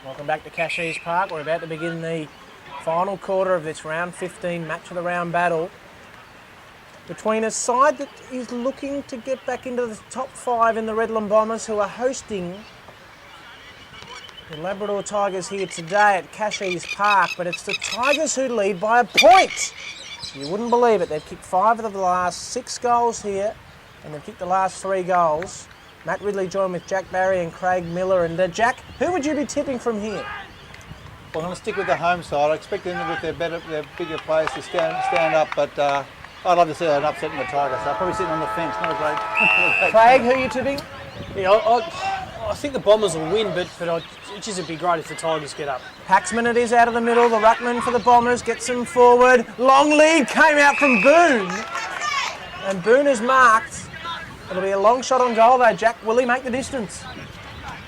Welcome back to Casheez Park. We're about to begin the final quarter of this round 15 match of the round battle between a side that is looking to get back into the top 5 in the Redland Bombers, who are hosting the Labrador Tigers here today at Casheez Park, but it's the Tigers who lead by a point. You wouldn't believe it. They've kicked 5 of the last 6 goals here, and they've kicked the last 3 goals. Matt Ridley joined with Jack Barry and Craig Miller. And Jack, who would you be tipping from here? Well, I'm going to stick with the home side. I expect them with their bigger players to stand up, but I'd love to see an upset in the Tigers. They're probably sitting on the fence. Not a great. Craig, who are you tipping? Yeah, I think the Bombers will win, but it'd be great if the Tigers get up. Paxman it is out of the middle. The ruckman for the Bombers gets them forward. Long lead came out from Boone, and Boone is marked. It'll be a long shot on goal though, Jack. Will he make the distance?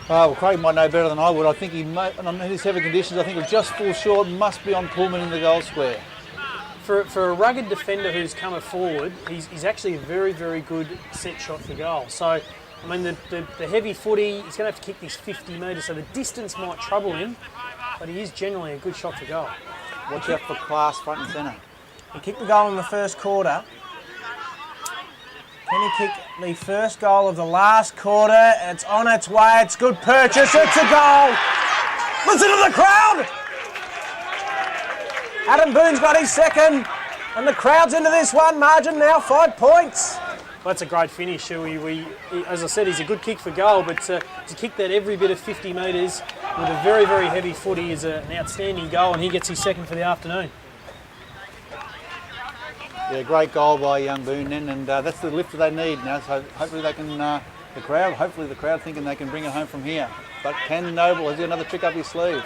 Well, Craig might know better than I would. I think he might, and on his heavy conditions, I think he'll just fall short. Must be on Pullman in the goal square. For a rugged defender who's come forward, he's actually a very, very good set shot for goal. So, I mean, the heavy footy, he's going to have to kick this 50 metres, so the distance might trouble him, but he is generally a good shot for goal. Watch out for class front and centre. He kicked the goal in the first quarter. Can he kick the first goal of the last quarter? It's on its way. It's good purchase. It's a goal. Listen to the crowd. Adam Boone's got his second, and the crowd's into this one. Margin now 5 points. Well, that's a great finish. As I said, he's a good kick for goal, but to kick that every bit of 50 metres with a very, very heavy footy is an outstanding goal, and he gets his second for the afternoon. Yeah, great goal by young Boone then, and that's the lift that they need now. So hopefully they can, hopefully the crowd thinking they can bring it home from here. But can Noble, has he another trick up his sleeve?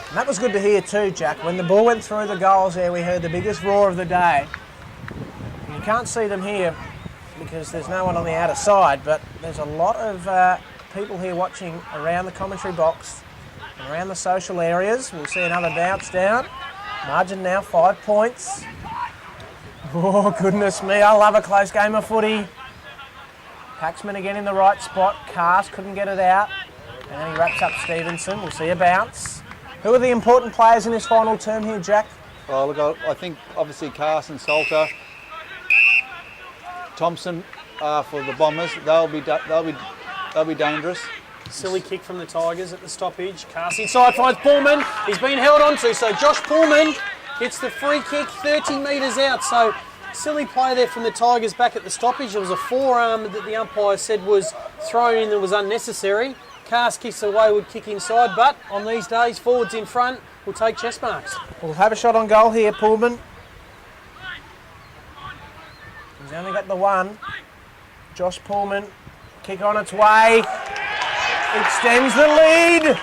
And that was good to hear too, Jack. When the ball went through the goals there, we heard the biggest roar of the day. You can't see them here because there's no one on the outer side, but there's a lot of people here watching around the commentary box and around the social areas. We'll see another bounce down. Margin now 5 points. Oh, goodness me, I love a close game of footy. Paxman again in the right spot. Cast couldn't get it out. And then he wraps up Stevenson. We'll see a bounce. Who are the important players in this final term here, Jack? Well, look, I think obviously Cast and Salter, Thompson for the Bombers. They'll be dangerous. Silly kick from the Tigers at the stoppage. Cast inside, finds Pullman. He's been held onto, so Josh Pullman gets the free kick 30 metres out. So silly play there from the Tigers back at the stoppage. There was a forearm that the umpire said was thrown in that was unnecessary. Cast kicks a wayward kick inside, but on these days, forwards in front will take chest marks. We'll have a shot on goal here, Pullman. He's only got the one. Josh Pullman, kick on its way. Extends the lead.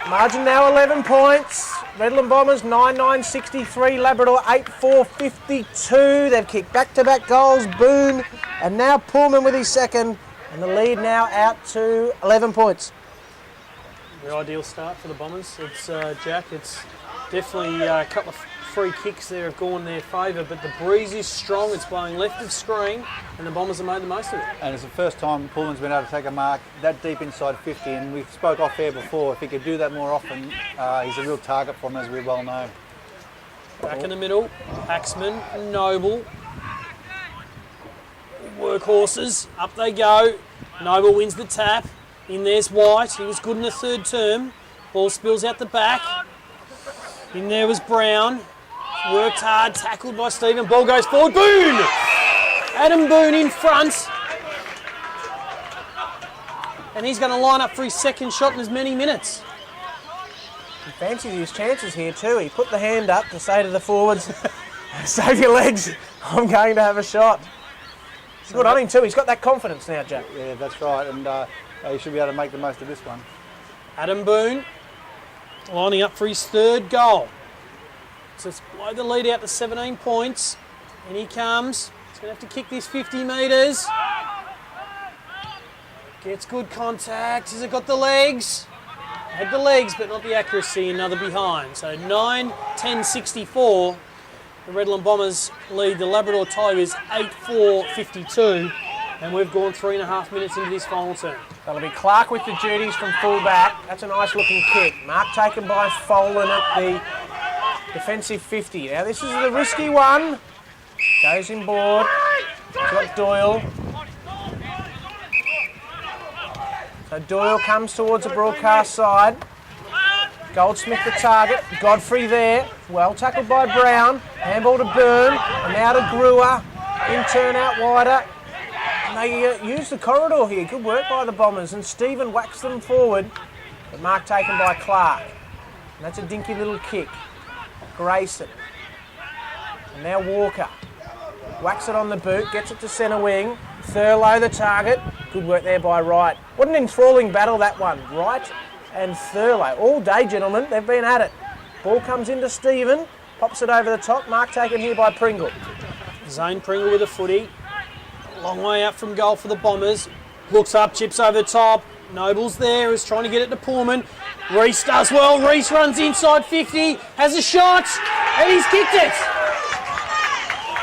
Margin now 11 points. Redland Bombers 9-9-63, Labrador 8-4-52. They've kicked back-to-back goals. Boone and now Pullman with his second, and the lead now out to 11 points. The ideal start for the Bombers. It's Jack. It's definitely a couple of free kicks there have gone in their favour, but the breeze is strong. It's blowing left of screen, and the Bombers have made the most of it. And it's the first time Pullman's been able to take a mark that deep inside 50, and we spoke off air before. If he could do that more often, he's a real target for him, as we well know. Back in the middle, Paxman, Noble. Workhorses, up they go. Noble wins the tap. In there's White. He was good in the third term. Ball spills out the back. In there was Brown. Worked hard, tackled by Stephen. Ball goes forward. Boone! Adam Boone in front. And he's going to line up for his second shot in as many minutes. He fancied his chances here too. He put the hand up to say to the forwards, save your legs, I'm going to have a shot. It's good on him too. He's got that confidence now, Jack. Yeah, that's right. And he should be able to make the most of this one. Adam Boone lining up for his third goal. So it's blow the lead out to 17 points. And he comes. He's going to have to kick this 50 metres. Gets good contact. Has it got the legs? Had the legs, but not the accuracy. Another behind. So 9-10-64. The Redland Bombers lead the Labrador Tigers 8-4-52. And we've gone 3.5 minutes into this final term. That'll be Clark with the duties from full-back. That's a nice looking kick. Mark taken by Folan at the defensive 50. Now this is the risky one. Goes inboard. Got Doyle. So Doyle comes towards the broadcast side. Goldsmith the target. Godfrey there. Well tackled by Brown. Handball to Byrne. And now to Brewer. In turn out wider. And they use the corridor here. Good work by the Bombers. And Stephen whacks them forward. But mark taken by Clark. And that's a dinky little kick. Grayson. And now Walker. Whacks it on the boot. Gets it to centre wing. Thurlow the target. Good work there by Wright. What an enthralling battle that one. Wright and Thurlow. All day, gentlemen. They've been at it. Ball comes into Stephen. Pops it over the top. Mark taken here by Pringle. Zane Pringle with a footy. Long way out from goal for the Bombers. Looks up, chips over the top. Noble's there, is trying to get it to Pullman. Reese does well. Reese runs inside 50. Has a shot. And he's kicked it.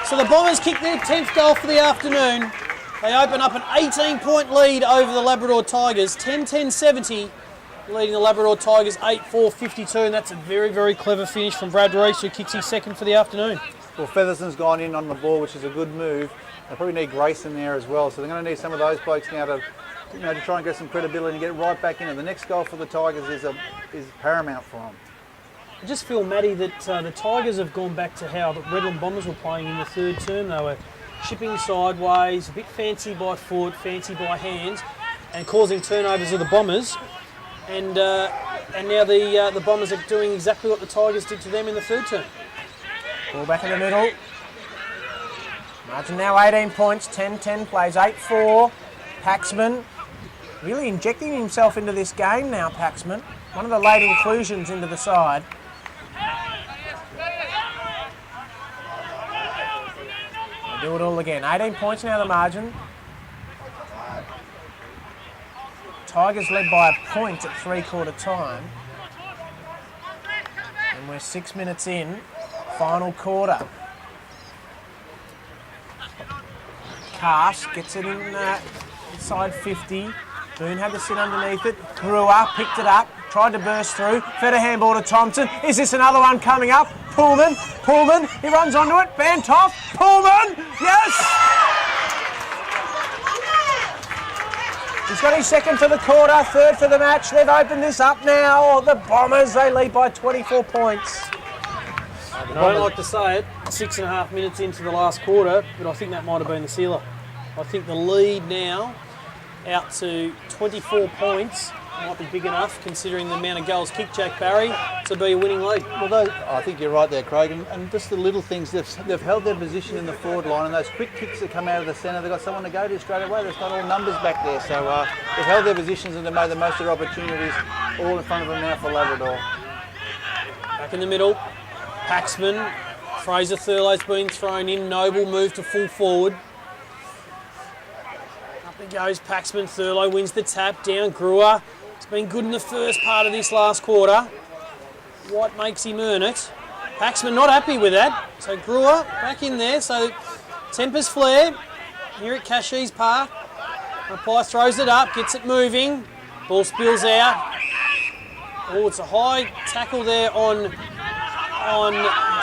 So the Bombers kick their 10th goal for the afternoon. They open up an 18-point lead over the Labrador Tigers. 10-10-70. Leading the Labrador Tigers 8-4-52. And that's a very, very clever finish from Brad Reese, who kicks his second for the afternoon. Well, Featherston's gone in on the ball, which is a good move. They probably need Grayson there as well, so they're going to need some of those blokes now to, to try and get some credibility and get right back in it. The next goal for the Tigers is paramount for them. I just feel, Matty, that the Tigers have gone back to how the Redland Bombers were playing in the third term. They were chipping sideways, a bit fancy by foot, fancy by hands, and causing turnovers of the Bombers. And now the Bombers are doing exactly what the Tigers did to them in the third term. Ball back in the middle. Margin now 18 points, 10-10 plays, 8-4. Paxman really injecting himself into this game now, Paxman. One of the late inclusions into the side. They do it all again. 18 points now the margin. Tigers led by a point at three-quarter time. And we're 6 minutes in. Final quarter. Cash gets it inside 50. Boone had to sit underneath it. Brewer picked it up, tried to burst through. Fed a handball to Thompson. Is this another one coming up? Pullman, he runs onto it. Bantoff, Pullman, yes! He's got his second for the quarter, third for the match. They've opened this up now. The Bombers, they lead by 24 points. I don't like to say it, 6.5 minutes into the last quarter, but I think that might have been the sealer. I think the lead now out to 24 points might be big enough, considering the amount of goals kicked, Jack Barry, to be a winning lead. Well, I think you're right there, Craig, and just the little things, they've held their position in the forward line, and those quick kicks that come out of the centre, they've got someone to go to straight away. There's not all numbers back there, so they've held their positions and they've made the most of their opportunities, all in front of them now for Labrador. Back in the middle. Paxman, Fraser Thurlow's been thrown in. Noble moved to full forward. Up it goes Paxman. Thurlow wins the tap. Down Brewer. It's been good in the first part of this last quarter. What makes him earn it? Paxman not happy with that. So Brewer back in there. So tempers flare here at Casheez Park. Mapai throws it up, gets it moving. Ball spills out. Oh, it's a high tackle there on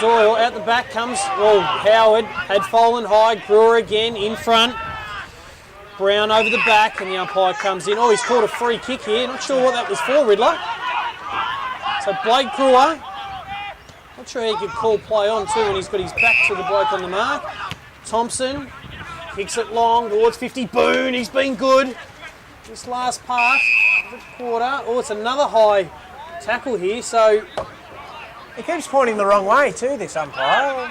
Doyle. Out the back comes, Howard had fallen high. Brewer again in front. Brown over the back, and the umpire comes in. Oh, he's called a free kick here. Not sure what that was for, Riddler. So Blake Brewer, not sure he could call play on too when he's got his back to the bloke on the mark. Thompson kicks it long towards 50. Boone, he's been good this last part of the quarter. Oh, it's another high tackle here. So he keeps pointing the wrong way too, this umpire.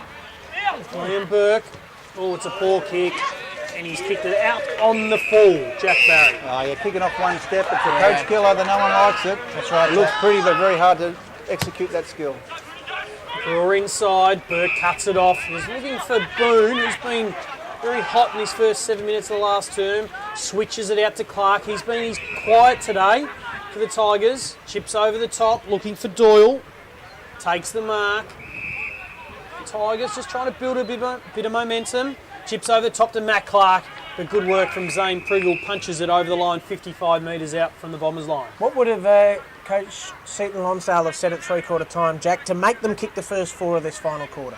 Liam Burke. Oh, it's a poor kick. And he's kicked it out on the full, Jack Barry. Oh, you're kicking off one step. It's a coach killer that no one likes it. That's right. It looks pretty, but very hard to execute that skill. Brewer inside. Burke cuts it off. He's looking for Boone, who's been very hot in his first 7 minutes of the last term. Switches it out to Clark. He's quiet today for the Tigers. Chips over the top, looking for Doyle. Takes the mark. Tigers just trying to build a bit of momentum. Chips over the top to Matt Clark. But good work from Zane Priggle, punches it over the line 55 metres out from the Bombers line. What would have Coach Seaton Lonsdale have said at three-quarter time, Jack, to make them kick the first 4 of this final quarter?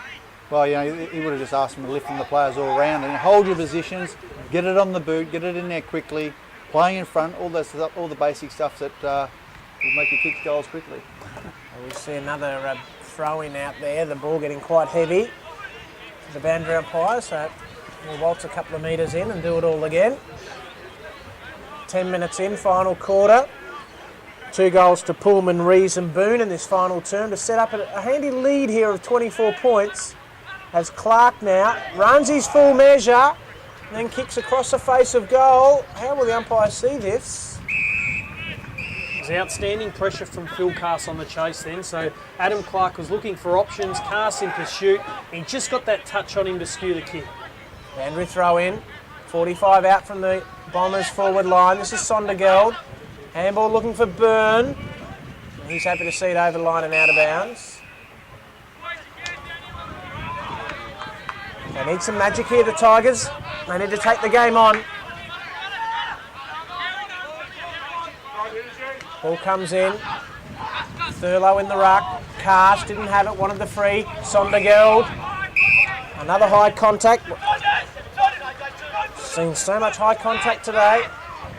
Well, you know, he would have just asked them to lift from the players all around and hold your positions, get it on the boot, get it in there quickly, playing in front, all the basic stuff that will make you kick goals quickly. We see another throw-in out there, the ball getting quite heavy. The boundary umpire, so we'll waltz a couple of metres in and do it all again. 10 minutes in, final quarter. 2 goals to Pullman, Rees and Boone in this final term to set up a handy lead here of 24 points. As Clark now runs his full measure and then kicks across the face of goal. How will the umpire see this? There's outstanding pressure from Phil Cass on the chase then, so Adam Clark was looking for options, Cass in pursuit. He just got that touch on him to skew the kick. Andrew throw in, 45 out from the Bombers forward line. This is Sondergeld. Handball looking for Byrne. He's happy to see it over the line and out of bounds. They need some magic here, the Tigers. They need to take the game on. Ball comes in. Thurlow in the ruck. Cash didn't have it, wanted the free. Sondergeld. Another high contact. Seen so much high contact today.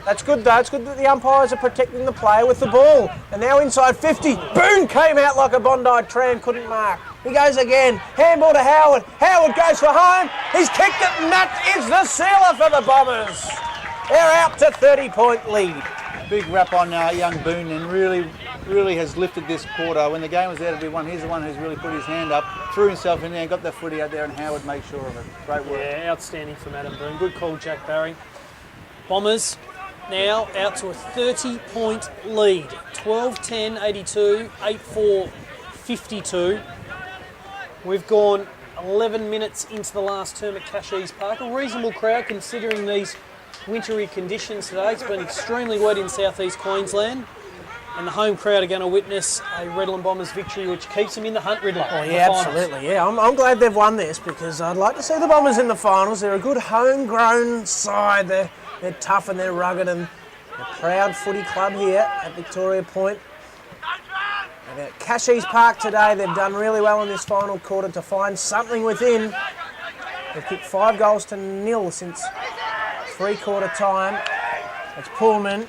That's good though. It's good that the umpires are protecting the player with the ball. And now inside 50. Boone came out like a Bondi tram, couldn't mark. He goes again. Handball to Howard. Howard goes for home. He's kicked it and that is the sealer for the Bombers. They're out to 30-point lead. Big rap on young Boone and really has lifted this quarter. When the game was there to be won, he's the one who's really put his hand up, threw himself in there and got the footy out there and Howard made sure of it. Great work. Yeah, outstanding from Adam Boone. Good call, Jack Barry. Bombers now out to a 30-point lead. 12-10, 82, 8-4, 52. We've gone 11 minutes into the last term at Casheez Park. A reasonable crowd considering these wintry conditions today. It's been extremely wet in southeast Queensland. And the home crowd are going to witness a Redland Bombers victory which keeps them in the hunt, Riddler. Oh yeah, absolutely. Yeah, I'm glad they've won this because I'd like to see the Bombers in the finals. They're a good homegrown side. They're tough and they're rugged and a proud footy club here at Victoria Point. And at Casheez Park today, they've done really well in this final quarter to find something within. They've kicked 5 goals to 0 since three-quarter time. It's Pullman.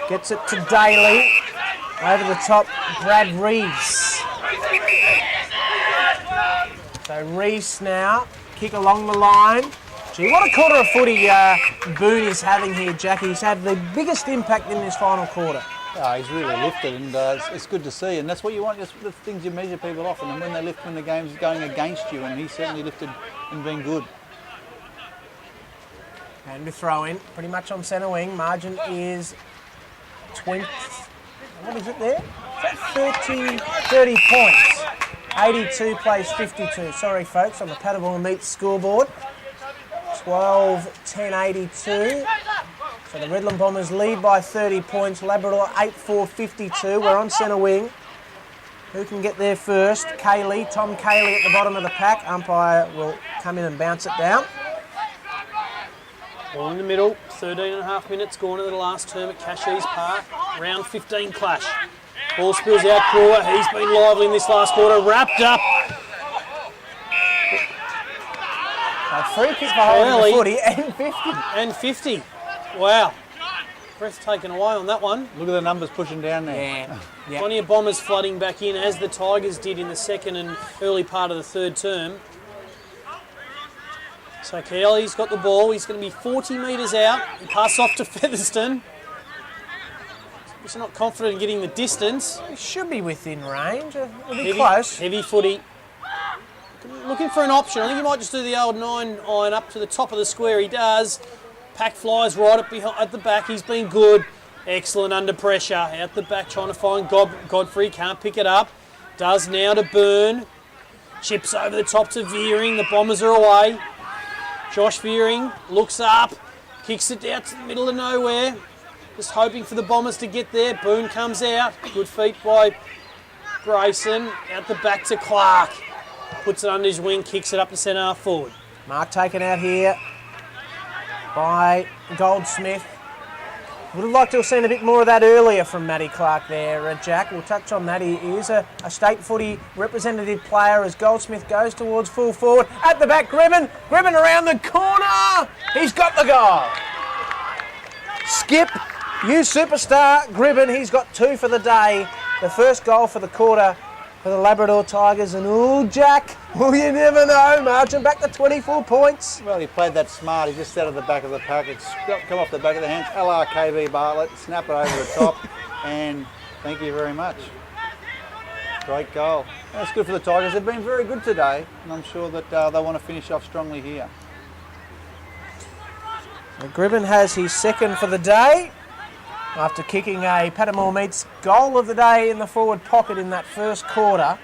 Gets it to Daly. Over the top, Brad Rees. So Rees now, kick along the line. Gee, what a quarter of footy Boone is having here, Jackie. He's had the biggest impact in this final quarter. Oh, he's really lifted and it's good to see and that's what you want, that's the things you measure people off and when they lift when the game's going against you and he's certainly lifted and been good. And we throw in, pretty much on centre wing. Margin is 20, what is it there? Is that 30 points. 82 plays 52. Sorry folks, on the Paddleball Meets scoreboard. 12-10-82. So the Redland Bombers lead by 30 points. Labrador 8-4-52. We're on centre wing. Who can get there first? Cayley, Tom Cayley at the bottom of the pack. Umpire will come in and bounce it down. Ball in the middle, 13.5 minutes gone into the last term at Casheez Park. Round 15 clash. Ball spills out Brewer. He's been lively in this last quarter. Wrapped up. A free kick for holding the footy and 50. And 50. Wow. Breath taken away on that one. Look at the numbers pushing down there. Yeah. Plenty of Bombers flooding back in as the Tigers did in the second and early part of the third term. So Kelly's got the ball. He's going to be 40 metres out. He passes off to Featherston. He's not confident in getting the distance. He should be within range. It'll be close. Heavy footy. Looking for an option. I think he might just do the old 9-iron up to the top of the square. He does. Pack flies right at the back. He's been good. Excellent under pressure. Out the back trying to find Godfrey. Can't pick it up. Does now to Byrne. Chips over the top to Veering. The Bombers are away. Josh Veering looks up. Kicks it out to the middle of nowhere. Just hoping for the Bombers to get there. Boone comes out. Good feet by Grayson. Out the back to Clark. Puts it under his wing. Kicks it up to centre half forward. Mark taken out here. by Goldsmith. Would have liked to have seen a bit more of that earlier from Matty Clark there, Jack. We'll touch on that. He is a state footy representative player as Goldsmith goes towards full forward. At the back, Gribben around the corner. He's got the goal. Skip, you superstar, Gribben. He's got 2 for the day. The first goal for the quarter for the Labrador Tigers. And Jack, you never know. Margin back to 24 points. Well, he played that smart. He just out of the back of the pack. It's come off the back of the hands. LRKB Bartlett, snap it over the top, and thank you very much. Great goal. That's good for the Tigers. They've been very good today, and I'm sure that they want to finish off strongly here. Gribben has his second for the day after kicking a Patamore Meats goal of the day in the forward pocket in that first quarter.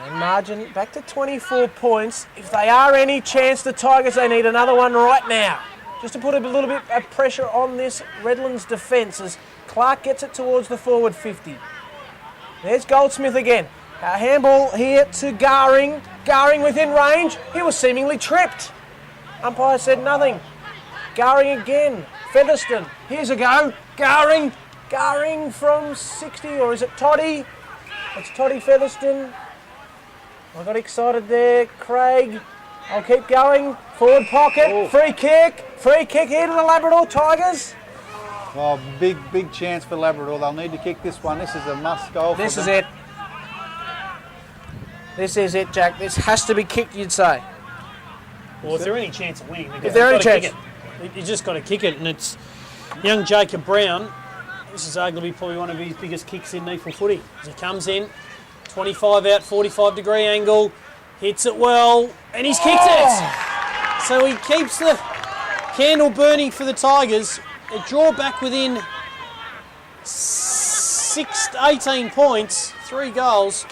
And margin back to 24 points. If they are any chance, the Tigers, they need another one right now. Just to put a little bit of pressure on this Redlands defence as Clark gets it towards the forward 50. There's Goldsmith again. A handball here to Garing. Garing within range. He was seemingly tripped. Umpire said nothing. Garing again. Featherston. Here's a go. Garing. Garing from 60, or is it Toddy? It's Toddy Featherston. I got excited there. Craig. I'll keep going. Forward pocket. Oh. Free kick. Free kick here to the Labrador Tigers. Oh, big chance for Labrador. They'll need to kick this one. This is a must goal for them. This is it. This is it, Jack. This has to be kicked, you'd say. Well, is there any chance of winning? Is there any chance? You just got to kick it, and it's young Jacob Brown. This is arguably probably one of his biggest kicks in NEAFL footy. As he comes in, 25 out, 45-degree angle, hits it well, and he's kicked it. So he keeps the candle burning for the Tigers. They draw back within 18 points, 3 goals.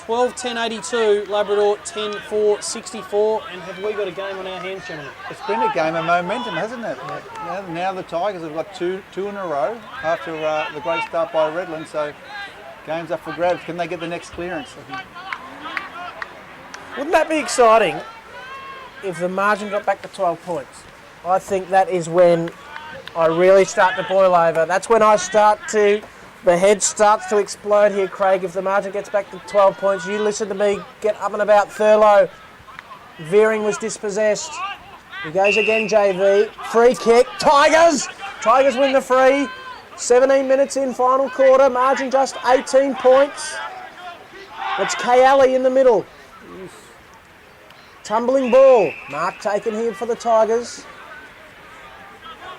12-10-82, Labrador 10-4-64, and have we got a game on our hands, gentlemen? It's been a game of momentum, hasn't it? Now the Tigers have got two in a row after the great start by Redland, so game's up for grabs. Can they get the next clearance? Wouldn't that be exciting if the margin got back to 12 points? I think that is when I really start to boil over. That's when the head starts to explode here, Craig. If the margin gets back to 12 points, you listen to me, get up and about Thurlow. Veering was dispossessed. He goes again, JV. Free kick. Tigers! Tigers win the free. 17 minutes in, final quarter. Margin just 18 points. It's Kayali in the middle. Tumbling ball. Mark taken here for the Tigers.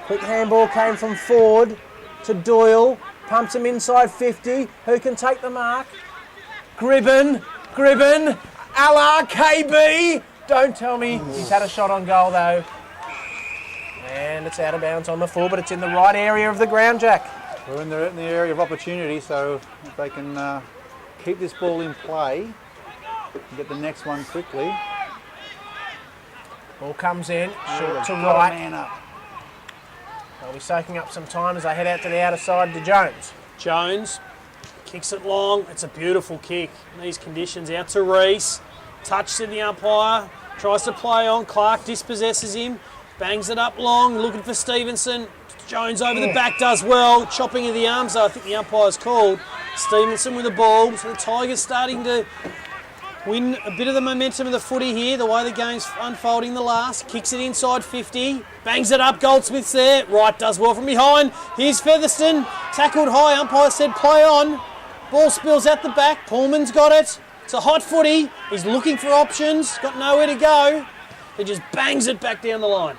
Quick handball came from Ford to Doyle. Pumps him inside 50. Who can take the mark? Gribben. LRKB. Don't tell me he's had a shot on goal though. And it's out of bounds on the full, but it's in the right area of the ground, Jack. We're in the area of opportunity, so if they can keep this ball in play and get the next one quickly. Ball comes in, short to right. Man up. They'll be soaking up some time as they head out to the outer side to Jones. Jones kicks it long. It's a beautiful kick in these conditions. Out to Reese. Touch to the umpire. Tries to play on. Clark dispossesses him. Bangs it up long. Looking for Stevenson. Jones over the back does well. Chopping of the arms, though, I think the umpire's called. Stevenson with the ball. So the Tigers starting to win a bit of the momentum of the footy here, the way the game's unfolding the last. Kicks it inside 50. Bangs it up. Goldsmith's there. Wright does well from behind. Here's Featherston. Tackled high. Umpire said play on. Ball spills out the back. Pullman's got it. It's a hot footy. He's looking for options. Got nowhere to go. He just bangs it back down the line.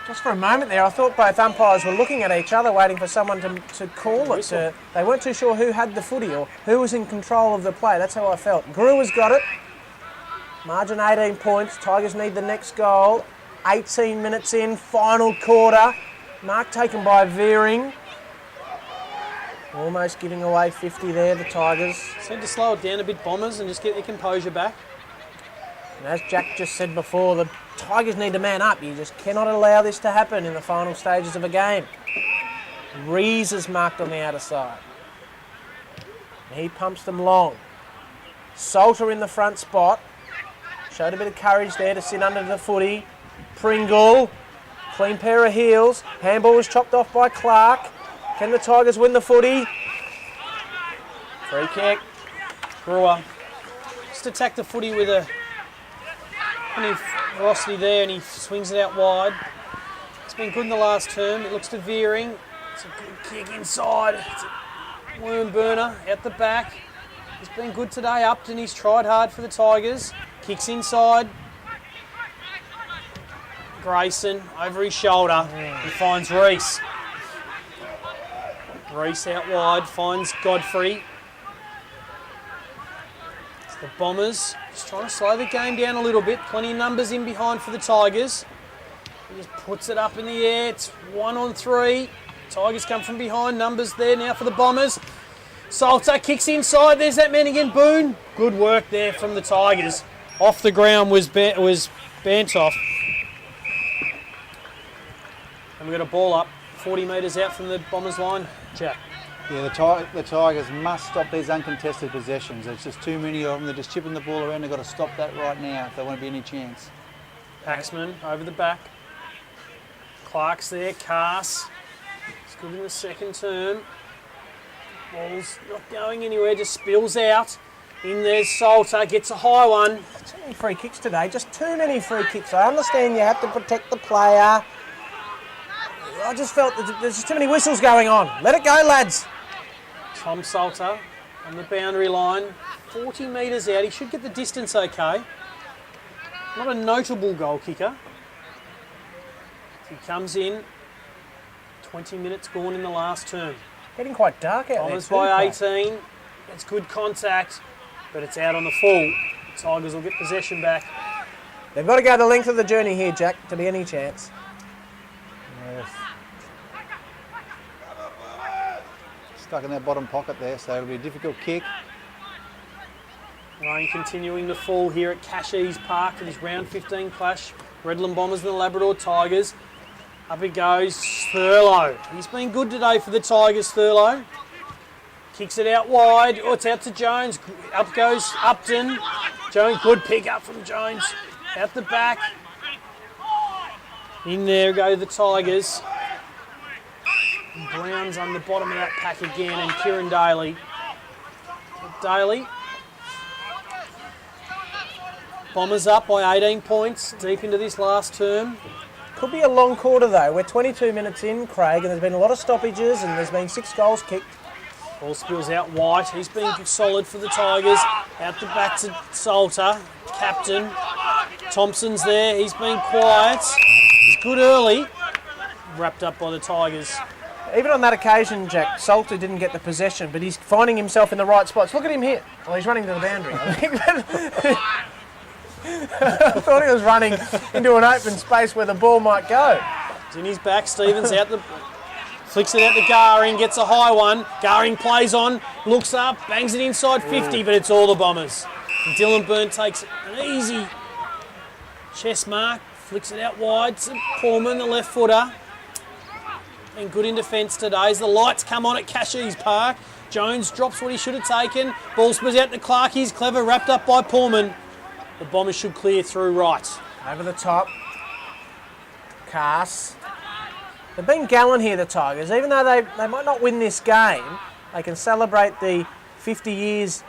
Just for a moment there, I thought both umpires were looking at each other, waiting for someone to call it. They weren't too sure who had the footy or who was in control of the play. That's how I felt. Brewer's got it. Margin 18 points. Tigers need the next goal. 18 minutes in, final quarter. Mark taken by Veering. Almost giving away 50 there, the Tigers. Said to slow it down a bit, Bombers, and just get their composure back. And as Jack just said before, the Tigers need to man up. You just cannot allow this to happen in the final stages of a game. Rees is marked on the outer side. He pumps them long. Salter in the front spot. Showed a bit of courage there to sit under the footy. Pringle. Clean pair of heels. Handball was chopped off by Clark. Can the Tigers win the footy? Free kick. Brewer just attacked the footy with plenty of velocity there, and he swings it out wide. It's been good in the last term. It looks to veering. It's a good kick inside. It's a worm burner out the back. He's been good today. Upton, he's tried hard for the Tigers. Kicks inside. Grayson over his shoulder. He finds Reese. Reese out wide finds Godfrey. It's the Bombers just trying to slow the game down a little bit. Plenty of numbers in behind for the Tigers. He just puts it up in the air. It's 1 on 3. Tigers come from behind. Numbers there now for the Bombers. Salter kicks inside. There's that man again, Boone. Good work there from the Tigers. Off the ground was Bantoff. And we've got a ball up 40 metres out from the Bombers line. Jack. Yeah, the Tigers must stop these uncontested possessions. There's just too many of them. They're just chipping the ball around. They've got to stop that right now if there won't be any chance. Paxman over the back. Clark's there. Cass. It's good in the second term. Ball's not going anywhere, just spills out. In there's Salter, gets a high one. Too many free kicks today, just too many free kicks. I understand you have to protect the player. I just felt that there's just too many whistles going on. Let it go, lads. Tom Salter on the boundary line. 40 metres out, he should get the distance okay. Not a notable goal kicker. He comes in, 20 minutes gone in the last term. Getting quite dark out Bombers there. by 18. It's good contact, but it's out on the full. The Tigers will get possession back. They've got to go the length of the journey here, Jack, to be any chance. Yes. Stuck in that bottom pocket there, so it'll be a difficult kick. Rain continuing to fall here at Casheez Park for this round 15 clash. Redland Bombers and the Labrador Tigers. Up it goes, Thurlow. He's been good today for the Tigers, Thurlow. Kicks it out wide. Oh, it's out to Jones. Up goes Upton. Jones, good pick up from Jones. Out the back. In there go the Tigers. Brown's on the bottom of that pack again, and Kieran Daly. Daly. Bombers up by 18 points, deep into this last term. Could be a long quarter though. We're 22 minutes in, Craig, and there's been a lot of stoppages and there's been 6 goals kicked. Ball spills out White. He's been solid for the Tigers. Out the back to Salter, captain. Thompson's there. He's been quiet. He's good early. Wrapped up by the Tigers. Even on that occasion, Jack, Salter didn't get the possession, but he's finding himself in the right spots. Look at him here. Well, he's running to the boundary. I thought he was running into an open space where the ball might go. He's in his back. Stevens out the... Flicks it out to Garing, gets a high one. Garing plays on, looks up, bangs it inside 50, but it's all the Bombers. And Dylan Byrne takes an easy chest mark, flicks it out wide to Pullman, the left footer. And good in defence today as the lights come on at Casheez Park. Jones drops what he should have taken. Ball spills out to Clark, he's clever, wrapped up by Pullman. The Bombers should clear through right. Over the top. Cass. They've been gallant here, the Tigers. Even though they might not win this game, they can celebrate the 50 years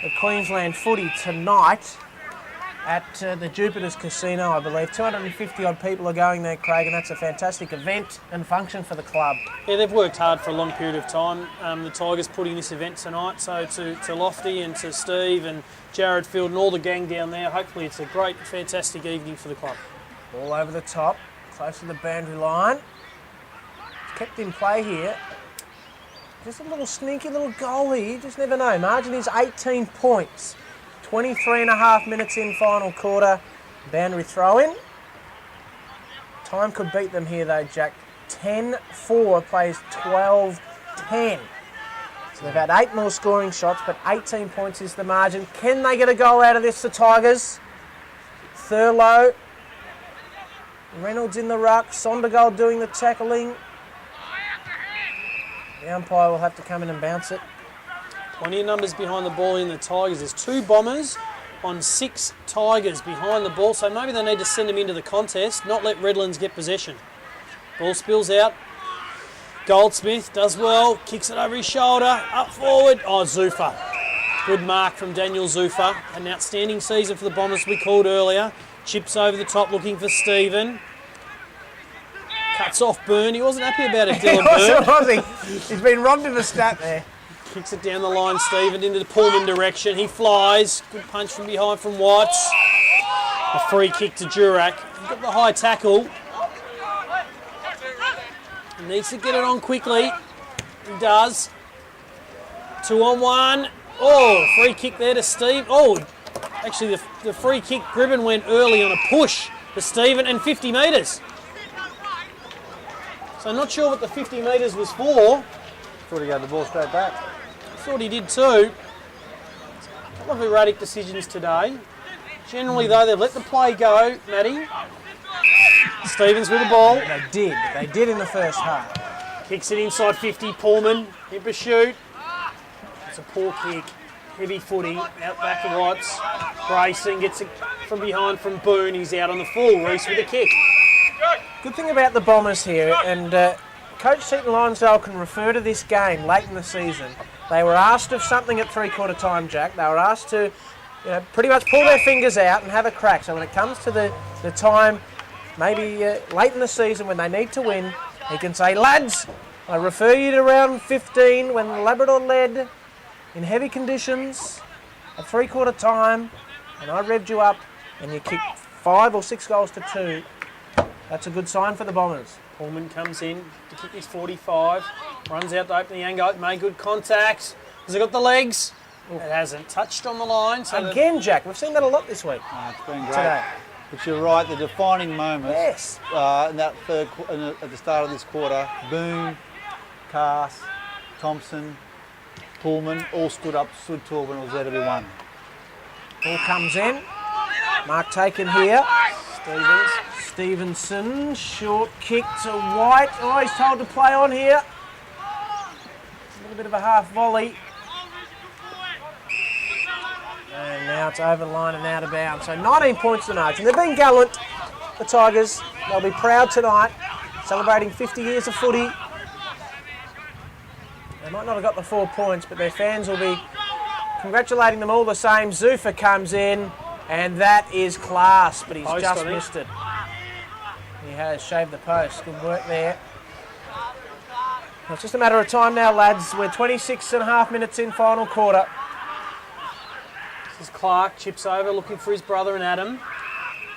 of Queensland footy tonight at the Jupiter's Casino, I believe. 250 odd people are going there, Craig, and that's a fantastic event and function for the club. Yeah, they've worked hard for a long period of time. The Tigers putting this event tonight, so to Lofty and to Steve and Jared Field and all the gang down there, hopefully it's a great, fantastic evening for the club. Ball over the top, close to the boundary line. Kept in play here. Just a little sneaky little goal here. You just never know. Margin is 18 points. 23 and a half minutes in final quarter. Boundary throw in. Time could beat them here though, Jack. 10-4 plays 12-10. So they've had 8 more scoring shots, but 18 points is the margin. Can they get a goal out of this, the Tigers? Thurlow. Reynolds in the ruck. Sondergaard doing the tackling. The umpire will have to come in and bounce it. Plenty of numbers behind the ball in the Tigers. There's 2 Bombers on 6 Tigers behind the ball, so maybe they need to send them into the contest, not let Redlands get possession. Ball spills out. Goldsmith does well, kicks it over his shoulder, up forward. Oh, Zuffa. Good mark from Daniel Zuffa. An outstanding season for the Bombers we called earlier. Chips over the top looking for Stephen. Cuts off Byrne. He wasn't happy about it, Dylan Byrne. Was he? He's been robbed of a stat there. Kicks it down the line, Stephen, into the Pullman direction. He flies. Good punch from behind from Watts. A free kick to Durack. He's got the high tackle. He needs to get it on quickly. He does. 2 on 1. Oh, free kick there to Steve. Oh, actually the free kick, Gribben went early on a push to Stephen and 50 metres. So I'm not sure what the 50 metres was for. Thought he gave the ball straight back. Thought he did too. A couple of erratic decisions today. Generally though, they've let the play go, Matty. Stevens with the ball. They did in the first half. Kicks it inside 50, Pullman, in pursuit. It's a poor kick, heavy footy, out back of Watts. Grayson gets it from behind from Boone, he's out on the full. Reese with a kick. Good thing about the Bombers here, and Coach Seaton Lonsdale can refer to this game late in the season. They were asked of something at three-quarter time, Jack. They were asked to pretty much pull their fingers out and have a crack. So when it comes to the time, maybe late in the season when they need to win, he can say, lads, I refer you to round 15 when Labrador led in heavy conditions at three-quarter time, and I revved you up, and you kicked 5 or 6 goals to 2. That's a good sign for the Bombers. Pullman comes in to kick his 45, runs out to open the angle, made good contact. Has it got the legs? It hasn't. Touched on the line. So again, Jack, we've seen that a lot this week. It's been great. Today. But you're right, the defining moments Yes. in that at the start of this quarter, Boone, Cass, Thompson, Pullman all stood tall when it was there to be won. Ball comes in. Mark taken here. Stevens. Stevenson, short kick to White. Oh, he's told to play on here. A little bit of a half volley. And now it's over the line and out of bounds. So 19 points to margin. They've been gallant, the Tigers. They'll be proud tonight, celebrating 50 years of footy. They might not have got the 4 points, but their fans will be congratulating them all the same. Zuffa comes in, and that is class, but he's Post, just missed it. He has shaved the post. Good work there. Well, it's just a matter of time now, lads. We're 26 and a half minutes in, final quarter. This is Clark, chips over, looking for his brother and Adam.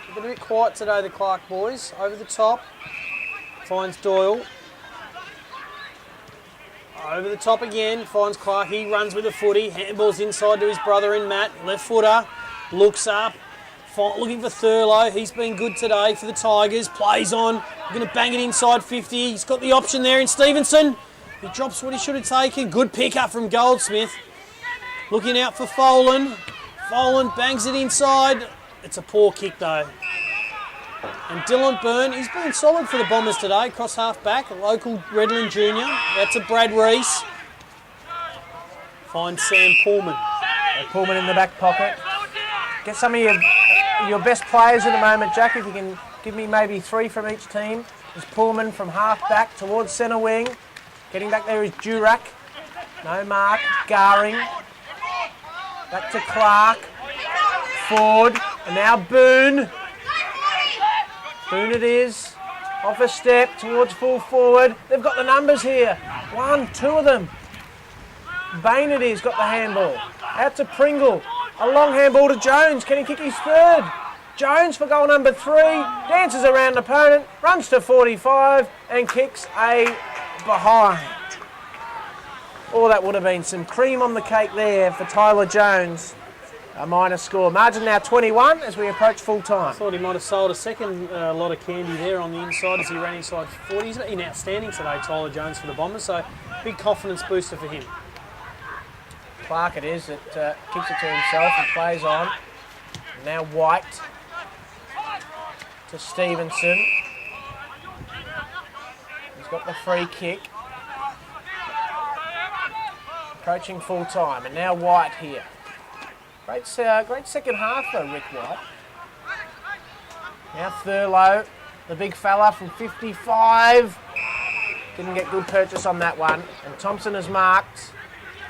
They've been a bit quiet today, the Clark boys. Over the top, finds Doyle. Over the top again, finds Clark. He runs with the footy. Handballs inside to his brother and Matt. Left footer, looks up. Looking for Thurlow. He's been good today for the Tigers. Plays on. Going to bang it inside 50. He's got the option there in Stevenson. He drops what he should have taken. Good pick up from Goldsmith. Looking out for Folan. Folan bangs it inside. It's a poor kick though. And Dylan Byrne, he's been solid for the Bombers today. Cross half back, a local Redland junior. That's a Brad Reese. Finds Sam Pullman. Pullman in the back pocket. Get some of your best players in the moment, Jack. If you can give me maybe 3 from each team. There's Pullman from half back towards centre wing. Getting back there is Durack. No mark. Garing. Back to Clark. Ford. And now Boone. Boone it is. Off a step towards full forward. They've got the numbers here. 1, 2 of them. Bain it is, got the handball. Out to Pringle. A long handball to Jones. Can he kick his third? Jones for goal number 3. Dances around an opponent. Runs to 45 and kicks a behind. Oh, that would have been some cream on the cake there for Tyler Jones. A minor score. Margin now 21 as we approach full time. I thought he might have sold a second lot of candy there on the inside as he ran inside 40. He's been outstanding today, Tyler Jones, for the Bombers, so big confidence booster for him. Clark it is that kicks it to himself and plays on. Now White to Stevenson. He's got the free kick. Approaching full time, and now White here. Great second half though, Rick White. Now Thurlow, the big fella from 55. Didn't get good purchase on that one. And Thompson is marked.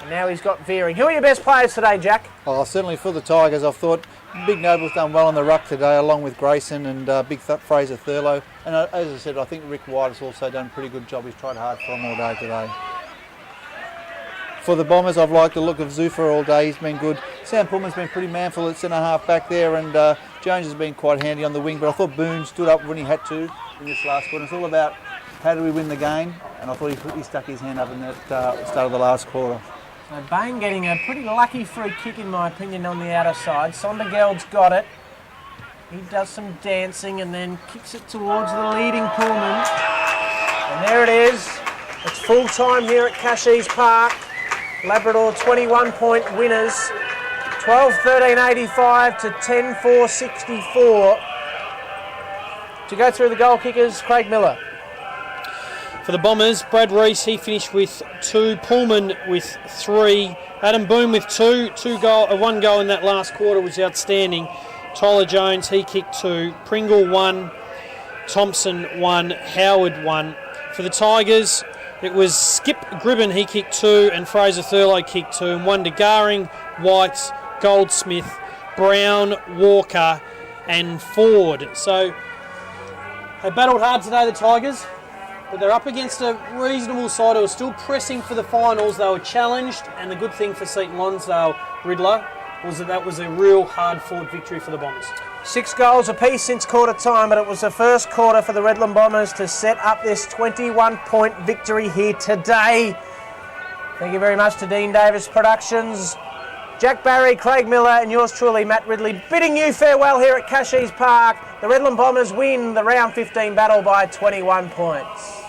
And now he's got Veering. Who are your best players today, Jack? Oh, certainly for the Tigers, I've thought Big Noble's done well on the ruck today, along with Grayson and Big Fraser Thurlow. And as I said, I think Rick White has also done a pretty good job. He's tried hard for them all day today. For the Bombers, I've liked the look of Zuffa all day. He's been good. Sam Pullman's been pretty manful at centre half back there, and Jones has been quite handy on the wing. But I thought Boone stood up when he had to in this last quarter. It's all about how do we win the game, and I thought he stuck his hand up in that start of the last quarter. So Bain getting a pretty lucky free kick, in my opinion, on the outer side. Sondergeld's got it. He does some dancing and then kicks it towards the leading Pullman. And there it is. It's full time here at Casheez Park. Labrador 21-point winners. 12-13-85 to 10-4-64. To go through the goal kickers, Craig Miller. For the Bombers, Brad Reese, he finished with 2. Pullman with 3. Adam Boone with 2. One goal in that last quarter was outstanding. Tyler Jones, he kicked 2. Pringle 1. Thompson 1. Howard 1. For the Tigers, it was Skip Gribben, he kicked 2. And Fraser Thurlow kicked 2. And 1 to Garing, White, Goldsmith, Brown, Walker and Ford. So they battled hard today, the Tigers. But they're up against a reasonable side who are still pressing for the finals. They were challenged, and the good thing for Seton Lonsdale, Riddler, was that was a real hard-fought victory for the Bombers. 6 goals apiece since quarter time, but it was the first quarter for the Redland Bombers to set up this 21-point victory here today. Thank you very much to Dean Davis Productions, Jack Barry, Craig Miller and yours truly, Matt Ridley, bidding you farewell here at Casheez Park. The Redland Bombers win the round 15 battle by 21 points.